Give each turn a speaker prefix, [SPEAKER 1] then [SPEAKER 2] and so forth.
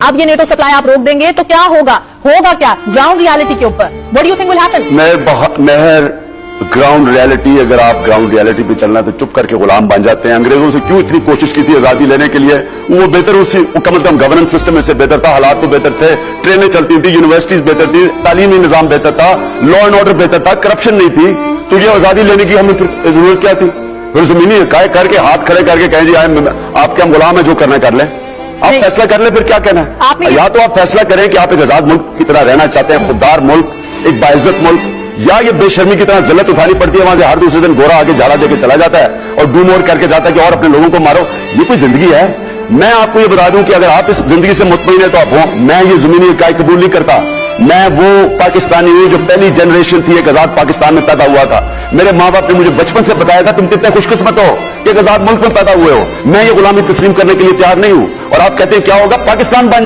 [SPEAKER 1] अब ये NATO supply आप रोक देंगे तो क्या होगा क्या ग्राउंड रियलिटी के ऊपर? What do you think will happen?
[SPEAKER 2] महर ग्राउंड रियलिटी, अगर आप ग्राउंड रियलिटी पे चलना तो चुप करके गुलाम बन जाते हैं। अंग्रेजों से क्यों इतनी कोशिश की थी आजादी लेने के लिए? वो बेहतर, उसी कम से कम गवर्नेंस सिस्टम इससे बेहतर था, हालात तो बेहतर थे, ट्रेनें चलती थी, यूनिवर्सिटीज बेहतर थी, तालीमी निजाम बेहतर था, लॉ एंड ऑर्डर बेहतर था, करप्शन नहीं थी। तो ये आजादी लेने की हमें फिर जरूरत क्या थी? फिर जमीनी काय करके हाथ खड़े करके कहें जी आपके हम गुलाम है, जो करना कर लें। आप फैसला कर ले, फिर क्या कहना है? या तो आप फैसला करें कि आप एक आजाद मुल्क की तरह रहना चाहते हैं, खुददार मुल्क, एक बाइज्जत मुल्क, या ये बेशर्मी की तरह जिल्लत उठानी पड़ती है, वहां से हर दूसरे दिन गोरा आके झाड़ा देके चला जाता है और डू मोर करके जाता है कि और अपने लोगों को मारो। ये कोई जिंदगी है? मैं आपको ये बता दूं कि अगर आप इस जिंदगी से मुतमईन है तो आप हो। मैं ये जमीनी इकाई कबूल नहीं करता। मैं वो पाकिस्तानी हूं जो पहली जनरेशन थी एक आजाद पाकिस्तान में पैदा हुआ था। मेरे माँ बाप ने मुझे बचपन से बताया था तुम कितने खुशकिस्मत हो कि एक आजाद मुल्क में पैदा हुए हो। मैं ये गुलामी तस्लीम करने के लिए तैयार नहीं हूं। और आप कहते हैं क्या होगा? पाकिस्तान बन